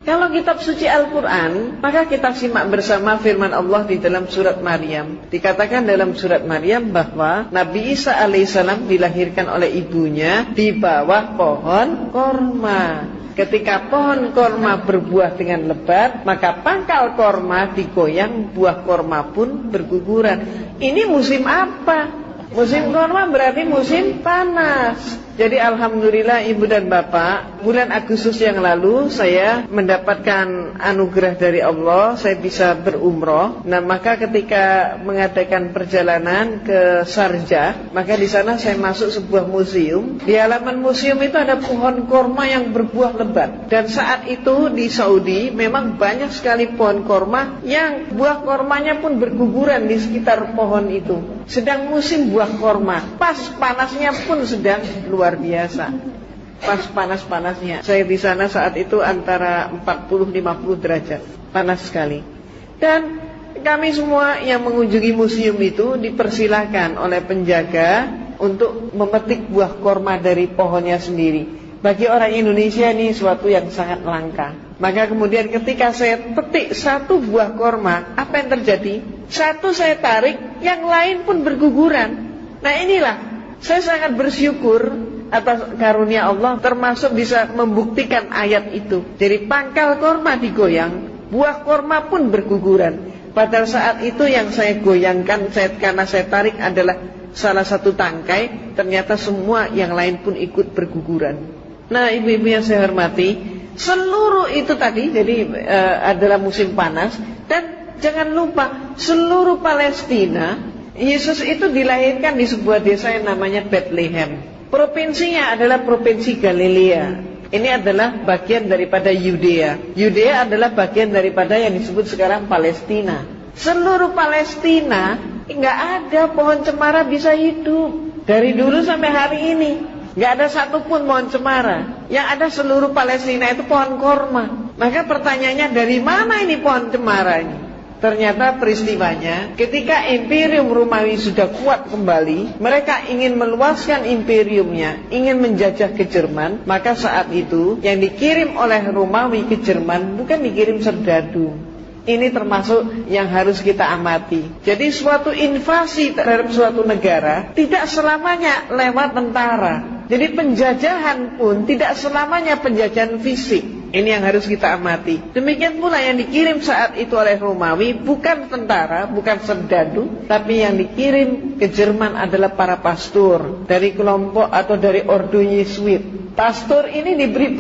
Kalau kitab suci Al-Quran, maka kita simak bersama firman Allah di dalam surat Maryam. Dikatakan dalam surat Maryam bahwa Nabi Isa alaihissalam dilahirkan oleh ibunya di bawah pohon korma. Ketika pohon korma berbuah dengan lebat, maka pangkal korma digoyang, buah korma pun berguguran. Ini musim apa? Musim korma berarti musim panas. Jadi alhamdulillah ibu dan bapak, bulan Agustus yang lalu saya mendapatkan anugerah dari Allah, saya bisa berumroh. Nah, maka ketika mengadakan perjalanan ke Sharjah, maka di sana saya masuk sebuah museum. Di halaman museum itu ada pohon korma yang berbuah lebat. Dan saat itu di Saudi memang banyak sekali pohon korma yang buah kormanya pun berguguran di sekitar pohon itu. Sedang musim buah korma, pas panasnya pun sedang luar biasa. Pas panas-panasnya. Saya di sana saat itu antara 40-50 derajat, panas sekali. Dan kami semua yang mengunjungi museum itu dipersilahkan oleh penjaga untuk memetik buah korma dari pohonnya sendiri. Bagi orang Indonesia ini suatu yang sangat langka. Maka kemudian ketika saya petik satu buah korma, apa yang terjadi? Satu saya tarik, yang lain pun berguguran. Nah inilah, saya sangat bersyukur atas karunia Allah, termasuk bisa membuktikan ayat itu. Jadi pangkal korma digoyang, buah korma pun berguguran. Pada saat itu yang saya goyangkan, karena saya tarik adalah salah satu tangkai, ternyata semua yang lain pun ikut berguguran. Nah ibu-ibu yang saya hormati, seluruh itu tadi jadi adalah musim panas. Dan jangan lupa seluruh Palestina, Yesus itu dilahirkan di sebuah desa yang namanya Bethlehem. Provinsinya adalah provinsi Galilea. Ini adalah bagian daripada Yudea. Yudea adalah bagian daripada yang disebut sekarang Palestina. Seluruh Palestina nggak ada pohon cemara bisa hidup dari dulu sampai hari ini. Nggak ada satupun pohon cemara. Yang ada seluruh Palestina itu pohon korma. Maka pertanyaannya, dari mana ini pohon cemara ini? Ternyata peristiwanya ketika Imperium Romawi sudah kuat kembali, mereka ingin meluaskan imperiumnya, ingin menjajah ke Jerman. Maka saat itu yang dikirim oleh Romawi ke Jerman bukan dikirim serdadu. Ini termasuk yang harus kita amati. Jadi suatu invasi terhadap suatu negara tidak selamanya lewat tentara. Jadi penjajahan pun tidak selamanya penjajahan fisik. Ini yang harus kita amati. Demikian pula yang dikirim saat itu oleh Romawi bukan tentara, bukan serdadu, tapi yang dikirim ke Jerman adalah para pastor dari kelompok atau dari ordo Yesuit. Pastor ini diberi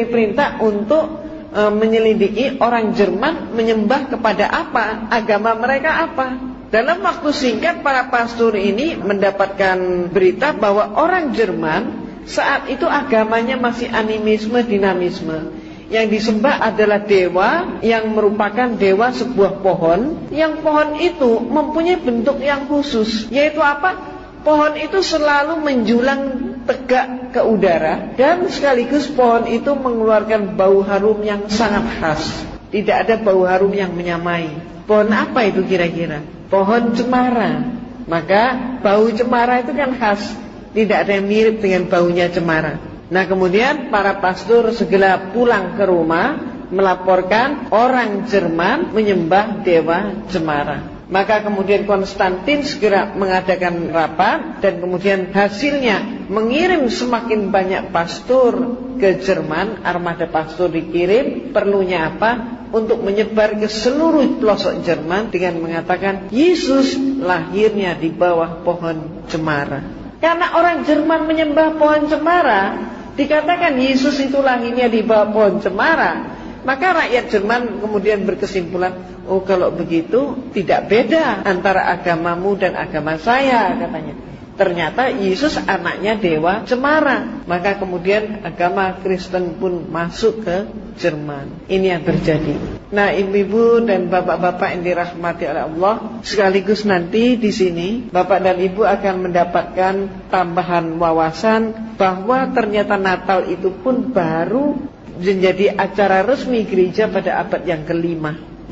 perintah untuk menyelidiki orang Jerman menyembah kepada apa, agama mereka apa. Dalam waktu singkat para pastor ini mendapatkan berita bahwa orang Jerman saat itu agamanya masih animisme, dinamisme. Yang disembah adalah dewa yang merupakan dewa sebuah pohon, yang pohon itu mempunyai bentuk yang khusus. Yaitu apa? Pohon itu selalu menjulang tegak ke udara, dan sekaligus pohon itu mengeluarkan bau harum yang sangat khas. Tidak ada bau harum yang menyamai. Pohon apa itu kira-kira? Pohon cemara. Maka bau cemara itu kan khas. Tidak ada yang mirip dengan baunya cemara. Nah kemudian para pastor segera pulang ke rumah melaporkan orang Jerman menyembah dewa cemara. Maka kemudian Konstantin segera mengadakan rapat, dan kemudian hasilnya mengirim semakin banyak pastor ke Jerman. Armada pastor dikirim. Perlunya apa? Untuk menyebar ke seluruh pelosok Jerman dengan mengatakan Yesus lahirnya di bawah pohon cemara. Karena orang Jerman menyembah pohon cemara, dikatakan Yesus itu lahirnya di bawah pohon cemara. Maka rakyat Jerman kemudian berkesimpulan, oh kalau begitu tidak beda antara agamamu dan agama saya, katanya. Ternyata Yesus anaknya dewa cemara. Maka kemudian agama Kristen pun masuk ke Jerman. Ini yang terjadi. Nah ibu-ibu dan bapak-bapak yang dirahmati oleh Allah, sekaligus nanti di sini bapak dan ibu akan mendapatkan tambahan wawasan bahwa ternyata Natal itu pun baru menjadi acara resmi gereja pada abad yang ke-5.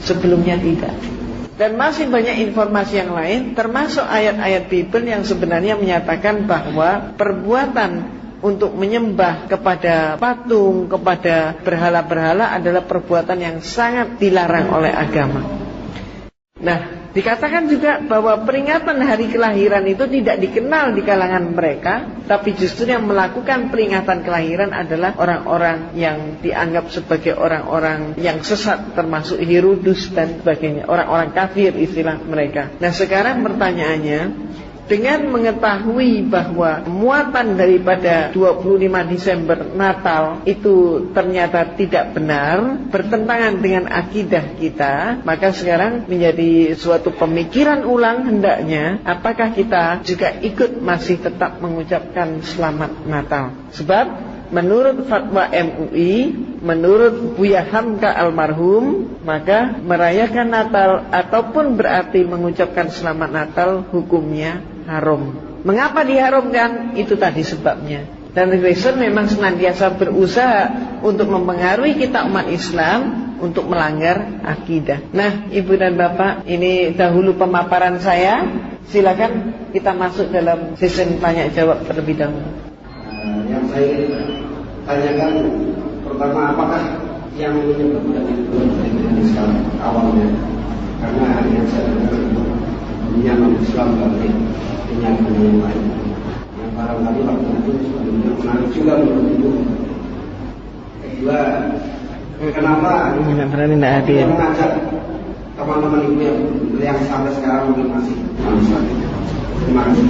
Sebelumnya tidak. Dan masih banyak informasi yang lain, termasuk ayat-ayat Bible yang sebenarnya menyatakan bahwa perbuatan untuk menyembah kepada patung, kepada berhala-berhala adalah perbuatan yang sangat dilarang oleh agama. Nah, dikatakan juga bahwa peringatan hari kelahiran itu tidak dikenal di kalangan mereka, tapi justru yang melakukan peringatan kelahiran adalah orang-orang yang dianggap sebagai orang-orang yang sesat, termasuk Herodus dan sebagainya, orang-orang kafir istilah mereka. Nah, sekarang pertanyaannya, dengan mengetahui bahwa muatan daripada 25 Desember Natal itu ternyata tidak benar, bertentangan dengan akidah kita, maka sekarang menjadi suatu pemikiran ulang hendaknya apakah kita juga ikut masih tetap mengucapkan selamat Natal. Sebab menurut fatwa MUI, menurut Buya Hamka almarhum, maka merayakan Natal ataupun berarti mengucapkan selamat Natal hukumnya haram. Mengapa diharamkan? Itu tadi sebabnya. Dan Kristen memang senantiasa berusaha untuk mempengaruhi kita umat Islam untuk melanggar akidah. Nah, Ibu dan Bapak, ini dahulu pemaparan saya. Silakan kita masuk dalam sesi tanya jawab terlebih dahulu. Yang saya tanyakan pertama, apakah yang menyebabkan itu sekarang awalnya? Karena yang saya dengar menyambut Islam balik penyakit yang lain. Yang barangkali waktu itu sebelumnya menarik juga menurut itu. Kedua, kenapa tidak mengajak teman-teman ibu yang sampai sekarang mungkin masih manusia? Terima kasih.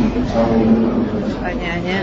Pertanyaannya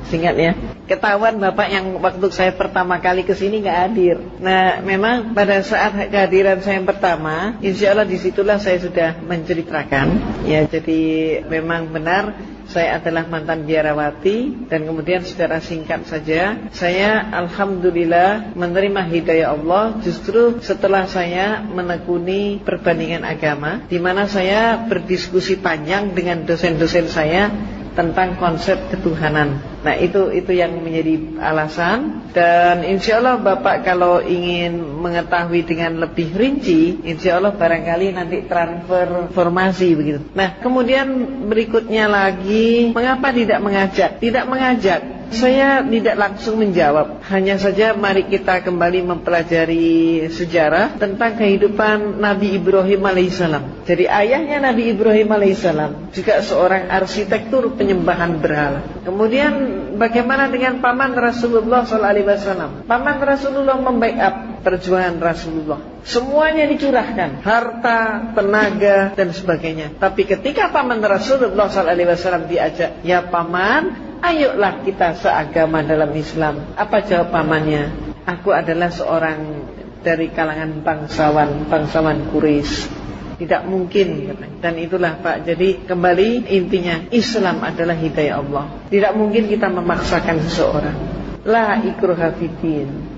singkat ya. Ketahuan Bapak yang waktu saya pertama kali kesini nggak hadir. Nah, memang pada saat kehadiran saya yang pertama, insya Allah disitulah saya sudah menceritakan. Ya, jadi memang benar saya adalah mantan biarawati. Dan kemudian secara singkat saja, saya alhamdulillah menerima hidayah Allah justru setelah saya menekuni perbandingan agama, di mana saya berdiskusi panjang dengan dosen-dosen saya tentang konsep ketuhanan. Nah, itu yang menjadi alasan. Dan insya Allah Bapak kalau ingin mengetahui dengan lebih rinci, insya Allah barangkali nanti transfer formasi begitu. Nah, kemudian berikutnya lagi, mengapa tidak mengajak? Tidak mengajak, saya tidak langsung menjawab. Hanya saja mari kita kembali mempelajari sejarah tentang kehidupan Nabi Ibrahim alaihissalam. Jadi ayahnya Nabi Ibrahim alaihissalam juga seorang arsitektur penyembahan berhala. Kemudian bagaimana dengan paman Rasulullah SAW? Paman Rasulullah membackup perjuangan Rasulullah. Semuanya dicurahkan, harta, tenaga dan sebagainya. Tapi ketika paman Rasulullah SAW diajak, ya paman, ayolah kita seagama dalam Islam. Apa jawab pamannya? Aku adalah seorang dari kalangan bangsawan Quraisy. Tidak mungkin. Dan itulah Pak, jadi kembali intinya, Islam adalah hidayah Allah. Tidak mungkin kita memaksakan seseorang. La ikruha fiddin.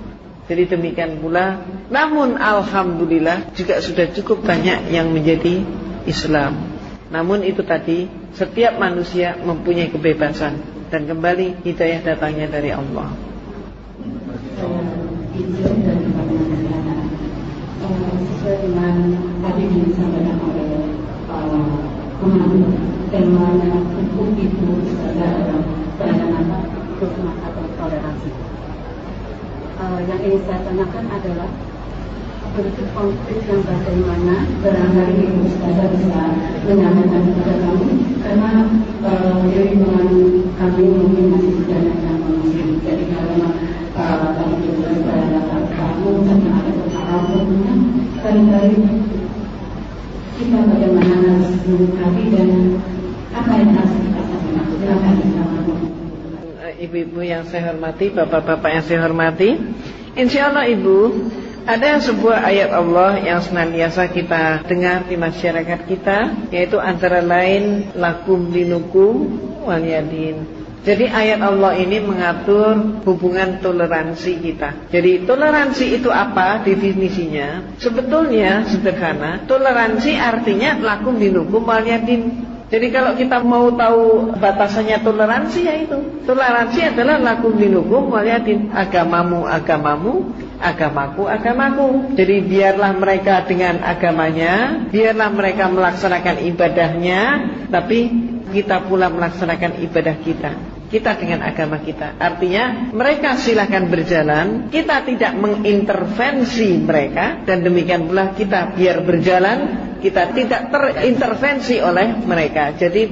Jadi demikian pula. Namun alhamdulillah juga sudah cukup banyak yang menjadi Islam. Namun itu tadi, setiap manusia mempunyai kebebasan. Dan kembali hidayah datangnya dari Allah. Sesuai dengan tadi disampaikan oleh pemandu, temanya hukum itu adalah beragama hikmah atau toleransi. Yang ingin saya tanyakan adalah bentuk konflik yang bagaimana barangkali Ibu Ustazah bisa menyampaikan kepada kami, karena di lingkungan kami mungkin masih banyak yang muslim. Jadi kalau tadi juga saya kamu sama ada beberapa barangkali kita bagaimana harus menyikapi dan apa yang harus kita lakukan. Silakan Ibu-ibu yang saya hormati, bapak-bapak yang saya hormati, insya Allah Ibu, ada sebuah ayat Allah yang senantiasa kita dengar di masyarakat kita, yaitu antara lain lakum dinukum waliyadin. Jadi ayat Allah ini mengatur hubungan toleransi kita. Jadi toleransi itu apa definisinya? Sebetulnya sederhana. Toleransi artinya lakum dinukum waliyadin. Jadi kalau kita mau tahu batasannya toleransi, ya itu. Toleransi adalah lakum dinukum waliyadin. Agamamu agamamu, agamaku agamaku. Jadi biarlah mereka dengan agamanya, biarlah mereka melaksanakan ibadahnya, tapi kita pula melaksanakan ibadah kita. kita dengan agama kita. Artinya mereka silahkan berjalan, kita tidak mengintervensi mereka, dan demikian pula kita biar berjalan, kita tidak terintervensi oleh mereka. Jadi